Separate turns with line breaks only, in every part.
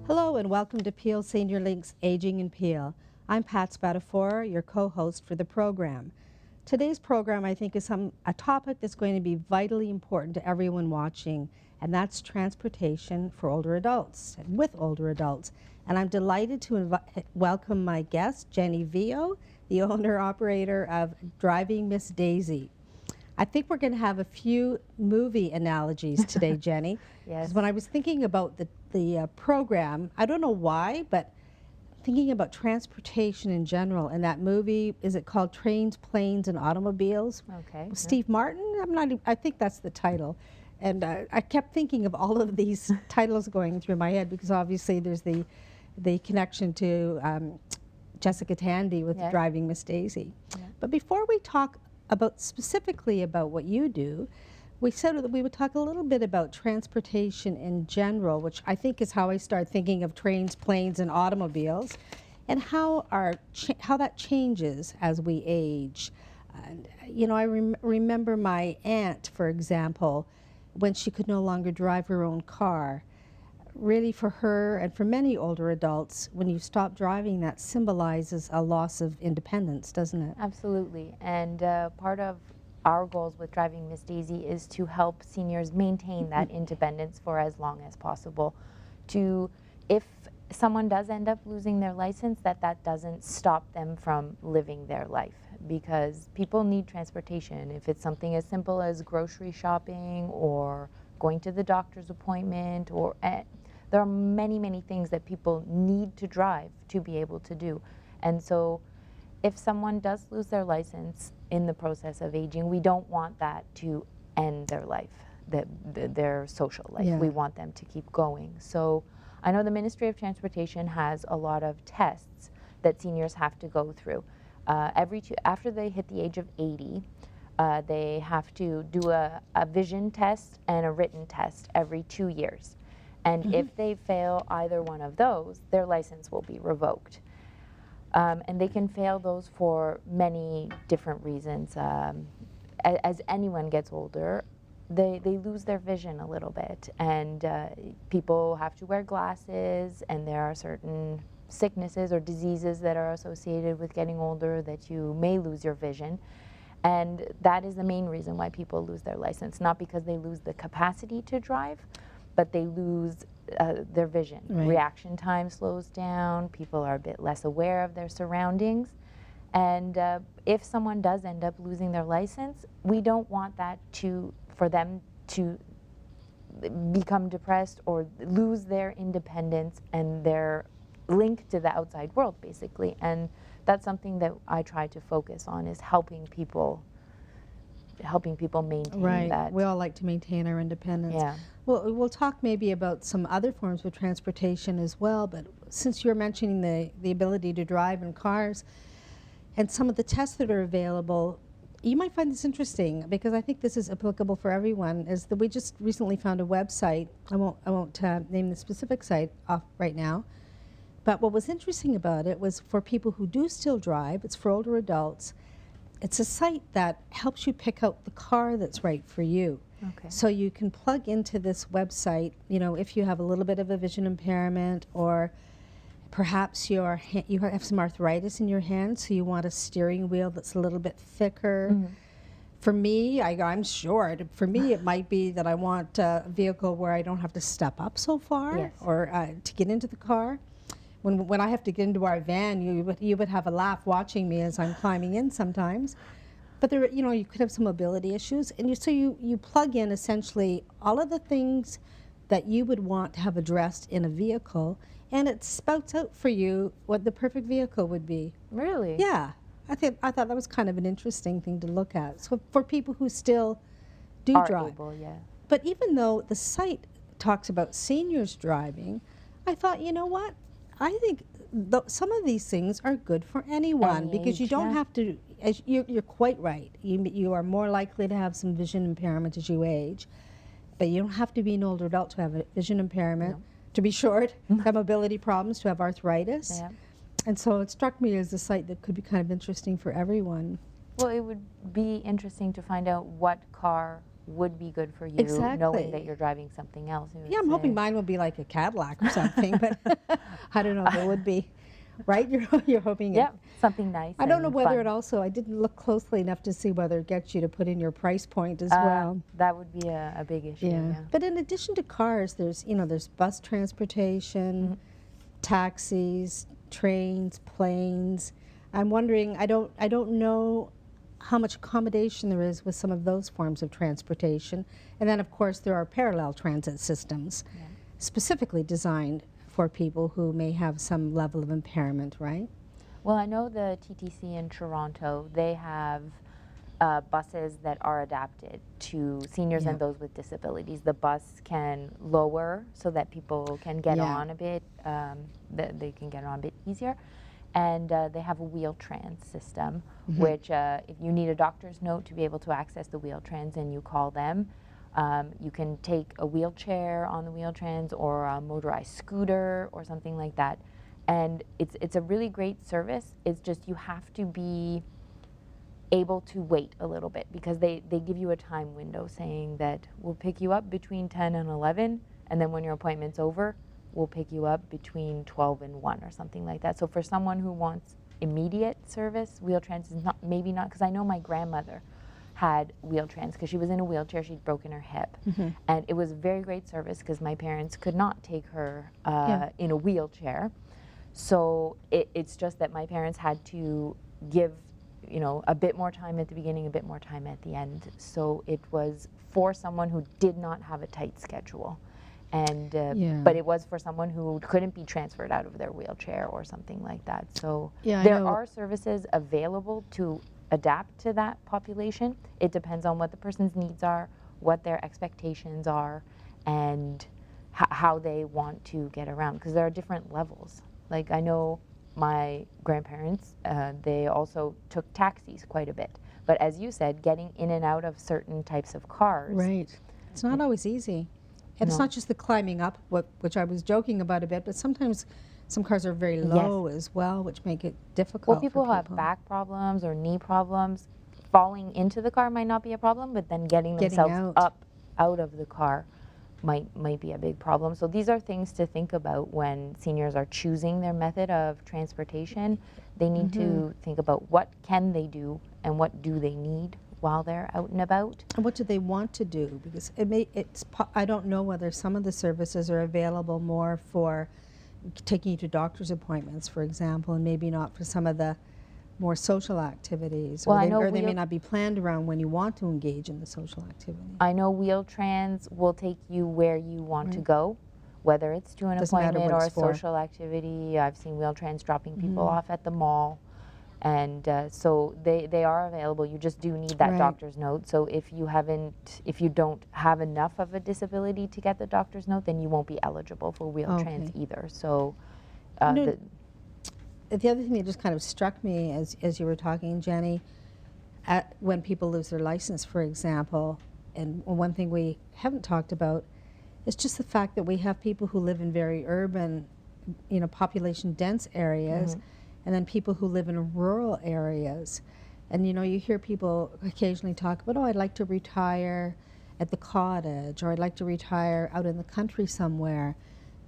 Hello and welcome to Peel Senior Link's Aging in Peel. I'm Pat Spatafora, your co-host for the program. Today's program, I think, is a topic that's going to be vitally important to everyone watching, and that's transportation for older adults and with older adults. And I'm delighted to welcome my guest, Jenny Vio, the owner-operator of Driving Miss Daisy. I think we're going to have a few movie analogies today, Jenny.
Yes.
'Cause when I was thinking about the program, I don't know why, but thinking about transportation in general, and that movie, is it called Trains, Planes, and Automobiles?
Okay.
With Steve Martin? I think that's the title. And I kept thinking of all of these titles going through my head because obviously there's the connection to Jessica Tandy with
Yes.
Driving Miss Daisy.
Yeah.
But before we talk specifically about what you do, we said that we would talk a little bit about transportation in general, which I think is how I started thinking of trains, planes, and automobiles, and how that changes as we age. And, you know, I remember my aunt, for example, when she could no longer drive her own car. Really, for her and for many older adults, when you stop driving, that symbolizes a loss of independence, doesn't it?
Absolutely. And part of our goals with Driving Miss Daisy is to help seniors maintain that independence for as long as possible. If someone does end up losing their license, that doesn't stop them from living their life, because people need transportation. If it's something as simple as grocery shopping or going to the doctor's appointment, or there are many things that people need to drive to be able to do. And so if someone does lose their license in the process of aging, we don't want that to end their life, their social life.
Yeah.
We want them to keep going. So I know the Ministry of Transportation has a lot of tests that seniors have to go through. After they hit the age of 80, they have to do a vision test and a written test every 2 years. And if they fail either one of those, their license will be revoked. And they can fail those for many different reasons. As anyone gets older, they lose their vision a little bit, and people have to wear glasses, and there are certain sicknesses or diseases that are associated with getting older that you may lose your vision. And that is the main reason why people lose their license, not because they lose the capacity to drive, but they lose their vision.
Right.
Reaction time slows down, people are a bit less aware of their surroundings, and if someone does end up losing their license, we don't want that for them to become depressed or lose their independence and their link to the outside world, basically. And that's something that I try to focus on, is helping people maintain that.
We all like to maintain our independence.
Yeah.
Well, we'll talk maybe about some other forms of transportation as well, but since you're mentioning the ability to drive in cars and some of the tests that are available, you might find this interesting, because I think this is applicable for everyone, is that we just recently found a website. I won't name the specific site off right now, but what was interesting about it was for people who do still drive, it's for older adults. It's a site that helps you pick out the car that's right for you.
Okay.
So you can plug into this website, you know, if you have a little bit of a vision impairment, or perhaps you have some arthritis in your hand, so you want a steering wheel that's a little bit thicker.
Mm-hmm.
For me, I'm short. For me, it might be that I want a vehicle where I don't have to step up so far.
Yes.
Or to get into the car. When I have to get into our van, you would have a laugh watching me as I'm climbing in sometimes. But there, you know, you could have some mobility issues, and so you plug in essentially all of the things that you would want to have addressed in a vehicle, and it spouts out for you what the perfect vehicle would be.
Really?
Yeah, I thought that was kind of an interesting thing to look at. So for people who still do
Are
drive,
able, yeah.
but even though the site talks about seniors driving, I thought, you know what? I think some of these things are good for anyone,
Any
because you
age,
don't
yeah.
have to, you're quite right. You are more likely to have some vision impairment as you age, but you don't have to be an older adult to have a vision impairment,
No.
to be short, to have mobility problems, to have arthritis.
Yeah.
And so it struck me as a site that could be kind of interesting for everyone.
Well, it would be interesting to find out what car would be good for you, knowing
Exactly.
that you're driving something else. It would
Yeah, I'm hoping
say-
mine will be like a Cadillac or something, but I don't know if it would be. Right? You're hoping it.
Yeah, something nice.
I don't know
and
whether
fun.
it also, I didn't look closely enough to see whether it gets you to put in your price point as well.
That would be a big issue.
Yeah.
Yeah.
But in addition to cars, there's bus transportation, taxis, trains, planes. I'm wondering, I don't know how much accommodation there is with some of those forms of transportation. And then of course there are parallel transit systems specifically designed for people who may have some level of impairment, right?
Well, I know the TTC in Toronto, they have buses that are adapted to seniors
Yeah.
and those with disabilities. The bus can lower so that people can get
Yeah.
on a bit, they can get on a bit easier. And they have a wheel trans system, which if you need a doctor's note to be able to access the wheel trans and you call them, you can take a wheelchair on the wheel trans or a motorized scooter or something like that. And it's a really great service. It's just you have to be able to wait a little bit because they give you a time window saying that we'll pick you up between 10 and 11, and then when your appointment's over, we'll pick you up between 12 and 1 or something like that. So for someone who wants immediate service, Wheel-Trans is maybe not, because I know my grandmother had Wheel-Trans because she was in a wheelchair, she'd broken her hip. And it was very great service because my parents could not take her in a wheelchair. So it's just that my parents had to give, a bit more time at the beginning, a bit more time at the end. So it was for someone who did not have a tight schedule. And but it was for someone who couldn't be transferred out of their wheelchair or something like that. So there are services available to adapt to that population. It depends on what the person's needs are, what their expectations are, and how they want to get around, because there are different levels. Like I know my grandparents, they also took taxis quite a bit. But as you said, getting in and out of certain types of cars.
Right. It's not always easy. And it's not just the climbing up, which I was joking about a bit, but sometimes some cars are very low as well, which make it difficult
Well,
for
people who have back problems or knee problems, falling into the car might not be a problem, but then getting themselves up out of the car might be a big problem. So these are things to think about when seniors are choosing their method of transportation. They need to think about what can they do and what do they need while they're out and about.
And what do they want to do? Because I don't know whether some of the services are available more for taking you to doctor's appointments, for example, and maybe not for some of the more social activities,
Well,
or they may not be planned around when you want to engage in the social activity.
I know Wheel-Trans will take you where you want to go, whether it's to an appointment or a social activity. I've seen Wheel-Trans dropping people off at the mall. And so they are available. You just do need that doctor's note. So if you don't have enough of a disability to get the doctor's note, then you won't be eligible for Wheel-Trans either. So
the other thing that just kind of struck me as you were talking, Jenny, when people lose their license, for example, and one thing we haven't talked about is just the fact that we have people who live in very urban, population dense areas, and then people who live in rural areas. And you hear people occasionally talk about, I'd like to retire at the cottage, or I'd like to retire out in the country somewhere.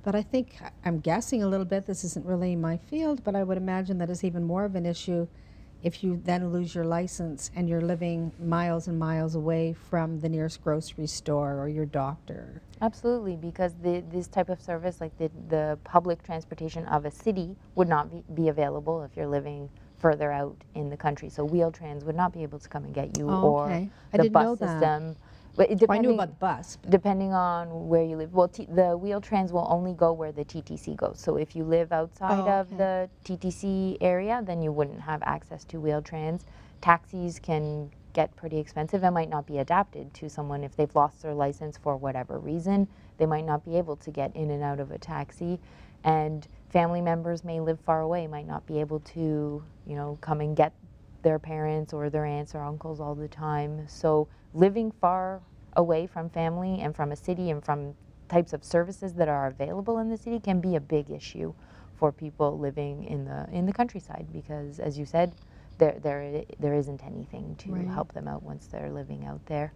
But I think, I'm guessing a little bit, this isn't really my field, but I would imagine that is even more of an issue if you then lose your license and you're living miles and miles away from the nearest grocery store or your doctor.
Absolutely, because this type of service, like the public transportation of a city, would not be available if you're living further out in the country. So Wheel-Trans would not be able to come and get you, or the bus system. But
I knew about the bus.
Depending on where you live. Well, the Wheel-Trans will only go where the TTC goes. So if you live outside of the TTC area, then you wouldn't have access to Wheel-Trans. Taxis can get pretty expensive and might not be adapted to someone if they've lost their license for whatever reason. They might not be able to get in and out of a taxi. And family members may live far away, might not be able to, come and get their parents or their aunts or uncles all the time. So living far away from family and from a city and from types of services that are available in the city can be a big issue for people living in the countryside, because as you said, there isn't anything to help them out once they're living out there.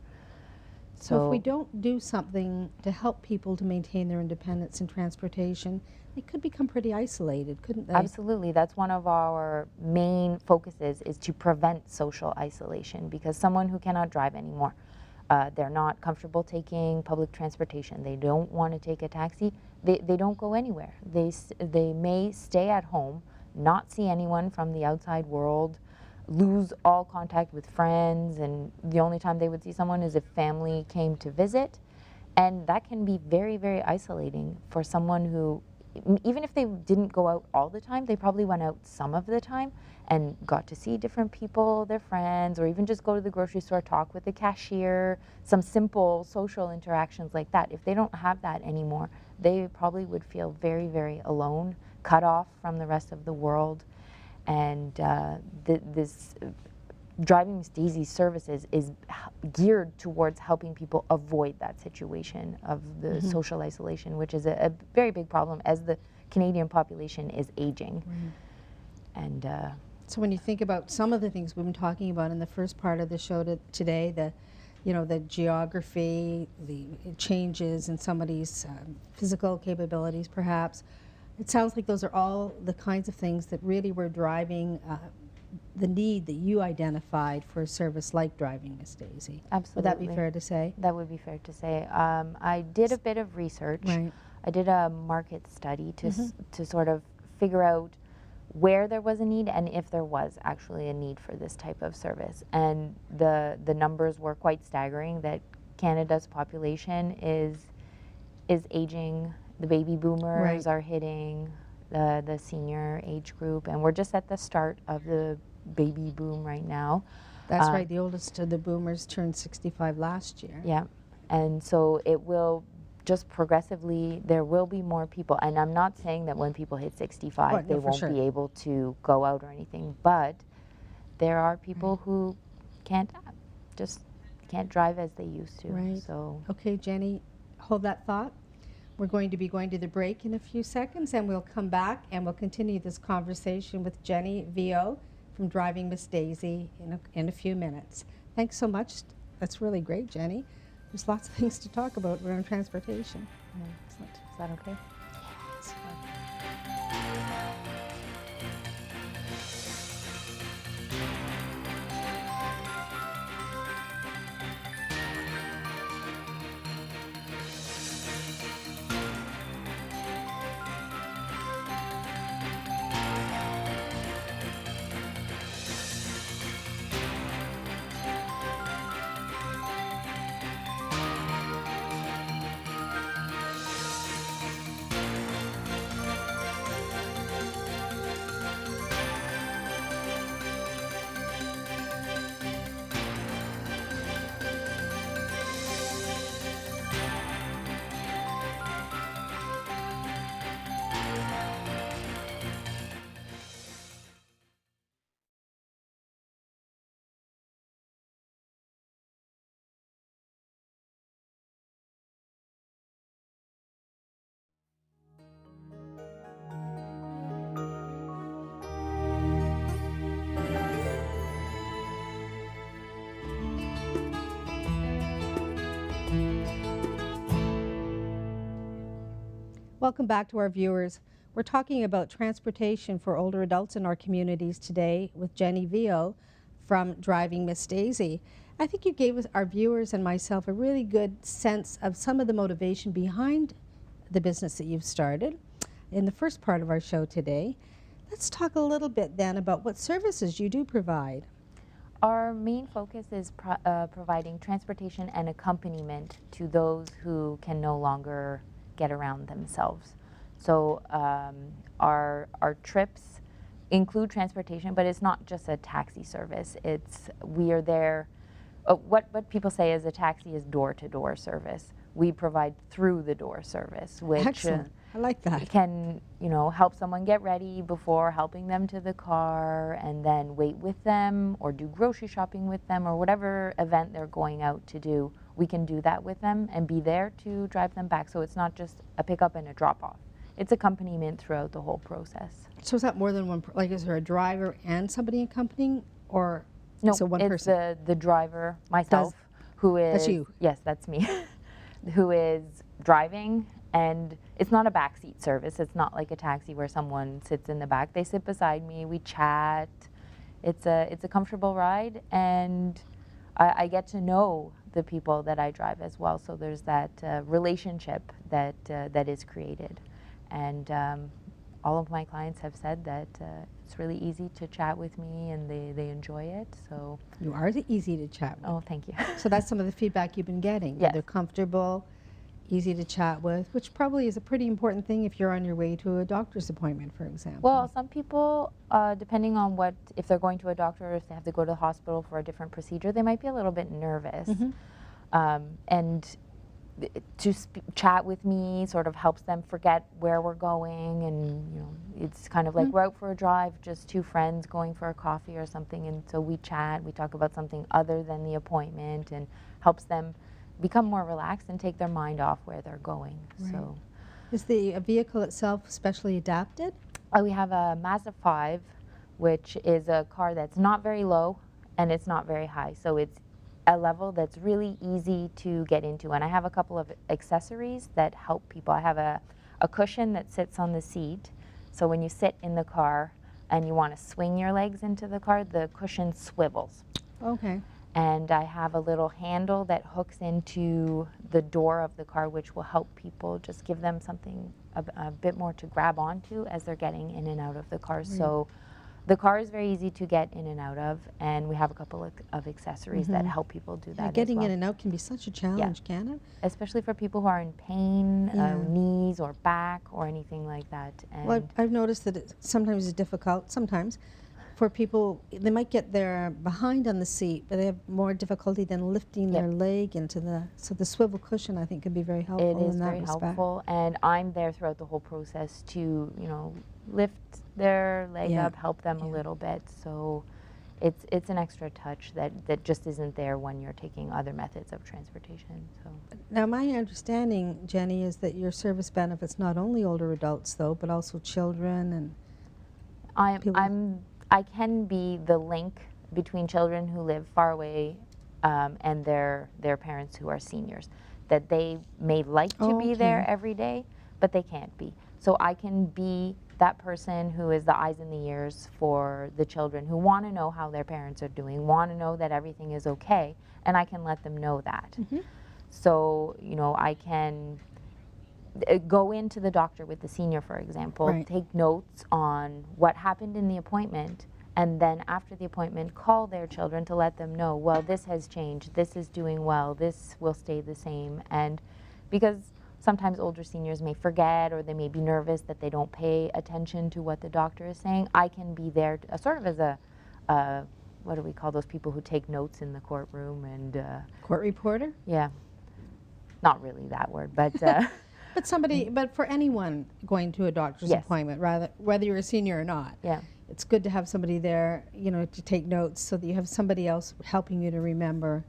So if we don't do something to help people to maintain their independence in transportation, they could become pretty isolated, couldn't they?
Absolutely. That's one of our main focuses, is to prevent social isolation, because someone who cannot drive anymore, they're not comfortable taking public transportation, they don't want to take a taxi, they don't go anywhere. They may stay at home, not see anyone from the outside world, lose all contact with friends, and the only time they would see someone is if family came to visit. And that can be very, very isolating for someone who, even if they didn't go out all the time, they probably went out some of the time and got to see different people, their friends, or even just go to the grocery store, talk with the cashier, some simple social interactions like that. If they don't have that anymore, they probably would feel very, very alone, cut off from the rest of the world. And this Driving Miss Daisy's services is geared towards helping people avoid that situation of the social isolation, which is a very big problem as the Canadian population is aging. And
so when you think about some of the things we've been talking about in the first part of the show today, the geography, the changes in somebody's physical capabilities, perhaps, it sounds like those are all the kinds of things that really were driving the need that you identified for a service like Driving Miss Daisy.
Absolutely.
Would that be fair to say?
That would be fair to say. I did a bit of research.
Right.
I did a market study to sort of figure out where there was a need and if there was actually a need for this type of service. And the numbers were quite staggering, that Canada's population is aging. The baby boomers are hitting the senior age group, and we're just at the start of the baby boom right now.
That's right. The oldest of the boomers turned 65 last year.
Yeah, and so it will just progressively, there will be more people, and I'm not saying that when people hit 65 they won't be able to go out or anything, but there are people who can't drive as they used to.
Right.
So
okay, Jenny, hold that thought. We're going to be going to the break in a few seconds, and we'll come back and we'll continue this conversation with Jenny VO from Driving Miss Daisy in a few minutes. Thanks so much. That's really great, Jenny. There's lots of things to talk about around transportation. Excellent.
is that okay?
Welcome back to our viewers. We're talking about transportation for older adults in our communities today with Jenny VO from Driving Miss Daisy. I think you gave us, our viewers and myself, a really good sense of some of the motivation behind the business that you've started in the first part of our show today. Let's talk a little bit then about what services you do provide.
Our main focus is providing transportation and accompaniment to those who can no longer get around themselves. So our trips include transportation, but it's not just a taxi service. We are there. What people say is a taxi is door-to-door service. We provide through-the-door service, which
Excellent. I like that.
Can help someone get ready before helping them to the car, and then wait with them or do grocery shopping with them, or whatever event they're going out to do. We can do that with them and be there to drive them back. So it's not just a pickup and a drop-off. It's accompaniment throughout the whole process.
So is that more than one, like is there a driver and somebody accompanying, or
No,
so one
it's
person?
the driver, myself, who is,
That's you.
yes, that's me, who is driving, and it's not a backseat service. It's not like a taxi where someone sits in the back. They sit beside me, we chat. It's a comfortable ride, and I get to know the people that I drive as well. So there's that relationship that is created, and all of my clients have said that it's really easy to chat with me, and they enjoy it. So
You are easy to chat with.
oh, thank you.
So that's some of the feedback you've been getting.
Yes.
They're comfortable, easy to chat with, which probably is a pretty important thing if you're on your way to a doctor's appointment, for example.
Well, some people, depending on if they're going to a doctor or if they have to go to the hospital for a different procedure, they might be a little bit nervous. And to chat with me sort of helps them forget where we're going, and it's kind of like we're out for a drive, just two friends going for a coffee or something, and so we chat, we talk about something other than the appointment, and helps them become more relaxed and take their mind off where they're going.
Right.
So
Is the vehicle itself specially adapted?
we have a Mazda 5, which is a car that's not very low and it's not very high, so it's a level that's really easy to get into. And I have a couple of accessories that help people. I have a cushion that sits on the seat, so when you sit in the car and you want to swing your legs into the car, the cushion swivels.
Okay.
And I have a little handle that hooks into the door of the car, which will help people, just give them something a bit more to grab onto as they're getting in and out of the car. So the car is very easy to get in and out of, and we have a couple of accessories that help people do that
Getting
as well.
in and out can be such a challenge, can it?
Especially for people who are in pain, knees or back or anything like that. And
Well, I've noticed that it sometimes is difficult, sometimes, for people. They might get their behind on the seat, but they have more difficulty than lifting their leg into so the swivel cushion, I think, can be very helpful
it is
in that
very
respect.
helpful, and I'm there throughout the whole process to, lift their leg up, help them a little bit. So it's an extra touch that just isn't there when you're taking other methods of transportation. So
Now, my understanding, Jenny, is that your service benefits not only older adults, though, but also children and
I can be the link between children who live far away and their parents who are seniors, that they may like to be there every day, but they can't be. So I can be that person who is the eyes and the ears for the children who want to know how their parents are doing, want to know that everything is okay, and I can let them know that. So, I can go into the doctor with the senior, for example, take notes on what happened in the appointment, and then after the appointment call their children to let them know, well, this has changed, this is doing well, this will stay the same. And because sometimes older seniors may forget, or they may be nervous that they don't pay attention to what the doctor is saying, I can be there sort of as a what do we call those people who take notes in the courtroom? And
court reporter?
Yeah, not really that word, but
But for anyone going to a doctor's appointment, whether you're a senior or not, it's good to have somebody there, to take notes, so that you have somebody else helping you to remember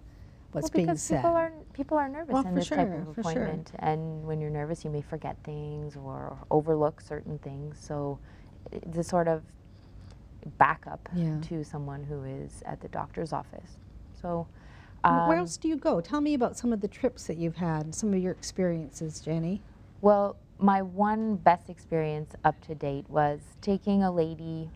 what's being said.
People are nervous in this type of appointment, and when you're nervous, you may forget things or overlook certain things. So the sort of backup to someone who is at the doctor's office. So
where else do you go? Tell me about some of the trips that you've had, some of your experiences, Jenny.
Well, my one best experience up to date was taking a lady.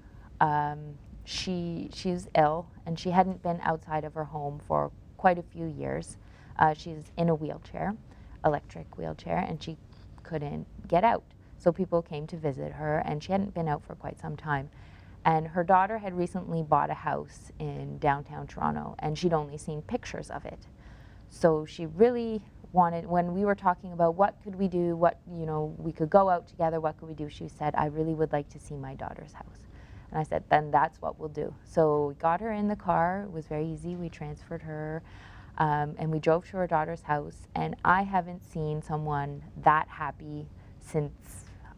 She's ill, and she hadn't been outside of her home for quite a few years. She's in a wheelchair, electric wheelchair, and she couldn't get out. So people came to visit her, and she hadn't been out for quite some time. And her daughter had recently bought a house in downtown Toronto, and she'd only seen pictures of it. So she really wanted, when we were talking about what could we do, we could go out together, what could we do, she said, I really would like to see my daughter's house. And I said, then that's what we'll do. So we got her in the car. It was very easy. We transferred her, and we drove to her daughter's house. And I haven't seen someone that happy since,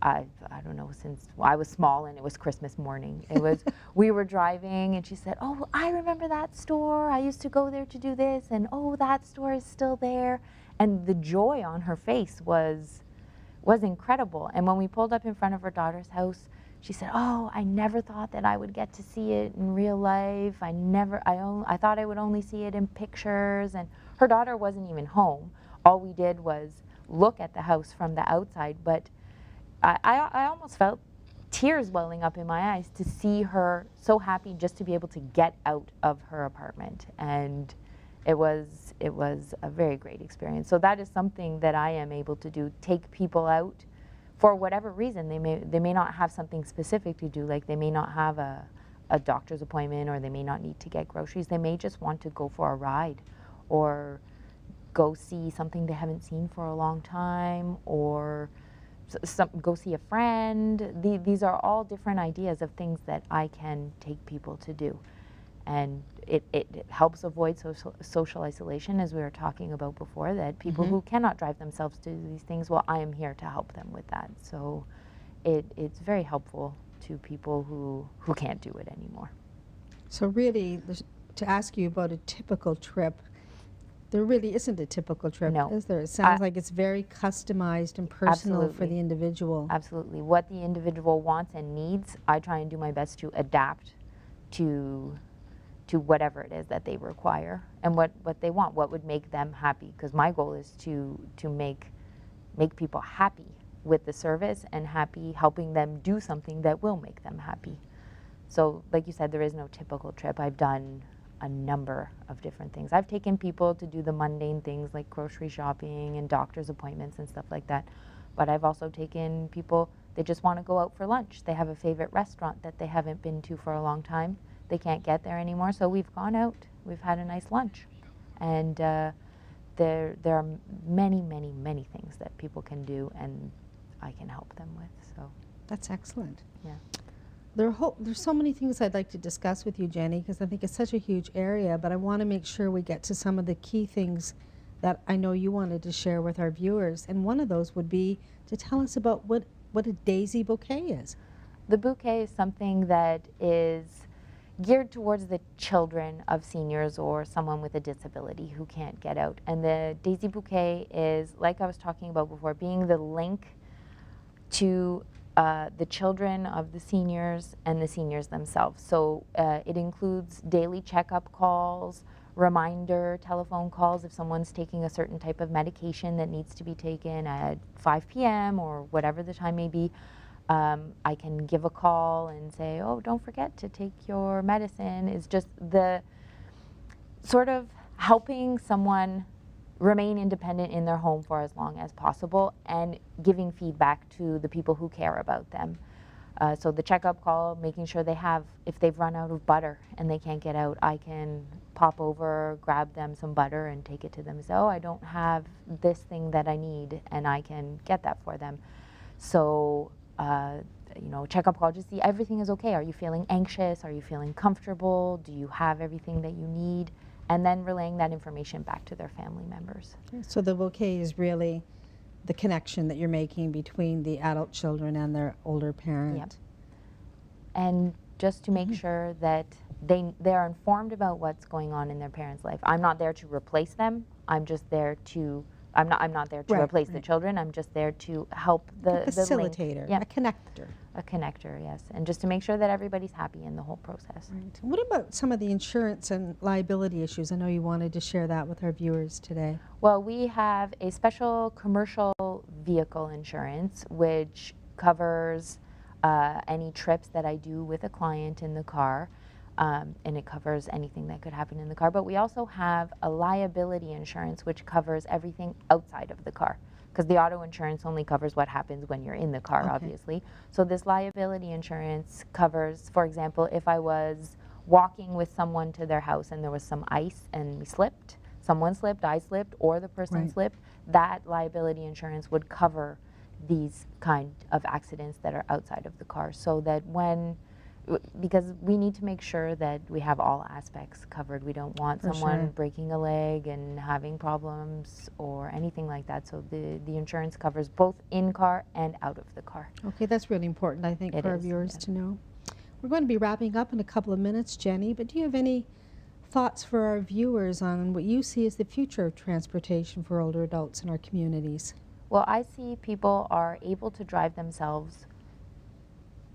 I don't know, since I was small and it was Christmas morning. It was, we were driving and she said, oh, I remember that store. I used to go there to do this, and oh, that store is still there. And the joy on her face was incredible. And when we pulled up in front of her daughter's house, she said, oh, I never thought that I would get to see it in real life. I thought I would only see it in pictures. And her daughter wasn't even home. All we did was look at the house from the outside, but I almost felt tears welling up in my eyes to see her so happy just to be able to get out of her apartment. And it was a very great experience. So that is something that I am able to do, take people out for whatever reason. They may not have something specific to do, like they may not have a doctor's appointment, or they may not need to get groceries. They may just want to go for a ride or go see something they haven't seen for a long time, or go see a friend. These are all different ideas of things that I can take people to do. And it helps avoid social isolation, as we were talking about before, that people who cannot drive themselves to these things, well, I am here to help them with that. So it's very helpful to people who can't do it anymore.
So really, to ask you about a typical trip, there really isn't a typical trip,
No.
is there? It sounds like it's very customized and personal for the individual.
Absolutely. What the individual wants and needs, I try and do my best to adapt to whatever it is that they require and what they want, what would make them happy. Because my goal is to make people happy with the service and happy helping them do something that will make them happy. So like you said, there is no typical trip. I've done a number of different things. I've taken people to do the mundane things like grocery shopping and doctor's appointments and stuff like that. But I've also taken people, they just want to go out for lunch. They have a favorite restaurant that they haven't been to for a long time. They can't get there anymore, so we've gone out. We've had a nice lunch. And there are many, many, many things that people can do and I can help them with. So
That's excellent.
yeah.
There's so many things I'd like to discuss with you, Jenny, because I think it's such a huge area, but I want to make sure we get to some of the key things that I know you wanted to share with our viewers. And one of those would be to tell us about what a daisy bouquet is.
The bouquet is something that is geared towards the children of seniors or someone with a disability who can't get out. And the daisy bouquet is, like I was talking about before, being the link to the children of the seniors and the seniors themselves. So it includes daily checkup calls, reminder telephone calls if someone's taking a certain type of medication that needs to be taken at 5 p.m. or whatever the time may be. I can give a call and say, oh, don't forget to take your medicine. It's just the sort of helping someone remain independent in their home for as long as possible and giving feedback to the people who care about them. So the checkup call, making sure they have, if they've run out of butter and they can't get out, I can pop over, grab them some butter and take it to them and say, oh, I don't have this thing that I need, and I can get that for them. So, you know, checkup call, just see everything is okay. Are you feeling anxious? Are you feeling comfortable? Do you have everything that you need? And then relaying that information back to their family members.
So the bouquet is really the connection that you're making between the adult children and their older parent.
Yep. And just to make sure that they're informed about what's going on in their parents' life. I'm not there to replace them. I'm just there to, I'm not there to replace the children. I'm just there to help the
facilitator,
link.
a connector.
A connector, yes. And just to make sure that everybody's happy in the whole process.
Right. What about some of the insurance and liability issues? I know you wanted to share that with our viewers today.
Well, we have a special commercial vehicle insurance which covers any trips that I do with a client in the car, and it covers anything that could happen in the car. But we also have a liability insurance which covers everything outside of the car, because the auto insurance only covers what happens when you're in the car, obviously. So this liability insurance covers, for example, if I was walking with someone to their house and there was some ice and we slipped, someone slipped, I slipped, or the person slipped, that liability insurance would cover these kind of accidents that are outside of the car, so that because we need to make sure that we have all aspects covered. We don't want someone breaking a leg and having problems or anything like that. So the insurance covers both in car and out of the car.
Okay, that's really important, I think, for our viewers to know. We're going to be wrapping up in a couple of minutes, Jenny, but do you have any thoughts for our viewers on what you see as the future of transportation for older adults in our communities?
Well, I see people are able to drive themselves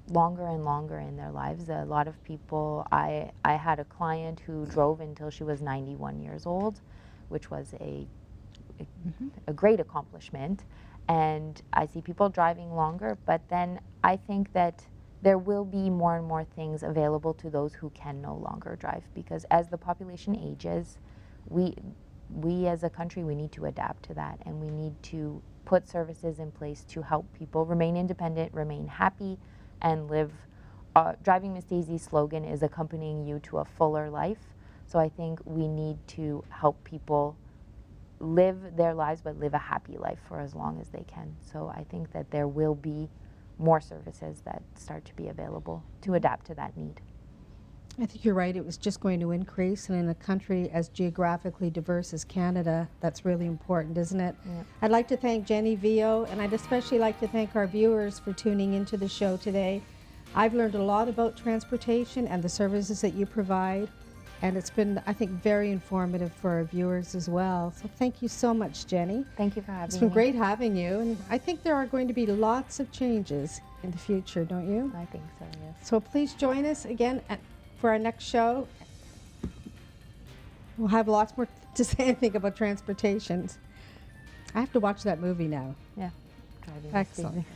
longer and longer in their lives. A lot of people, I had a client who drove until she was 91 years old, which was a great accomplishment. And I see people driving longer, but then I think that there will be more and more things available to those who can no longer drive, because as the population ages, we as a country, we need to adapt to that, and we need to put services in place to help people remain independent, remain happy, and live. Driving Miss Daisy's slogan is accompanying you to a fuller life. So I think we need to help people live their lives, but live a happy life for as long as they can. So I think that there will be more services that start to be available to adapt to that need.
I think you're right. It was just going to increase, and in a country as geographically diverse as Canada, that's really important, isn't it?
Yeah.
I'd like to thank Jenny Vio, and I'd especially like to thank our viewers for tuning into the show today. I've learned a lot about transportation and the services that you provide, and it's been, I think, very informative for our viewers as well. So thank you so much, Jenny.
Thank you for having me.
It's been great having you, and I think there are going to be lots of changes in the future, don't you?
I think so, yes.
So please join us again for our next show. We'll have lots more to say, I think, about transportation. I have to watch that movie now.
Yeah. Driving Miss
Excellent.
Daisy.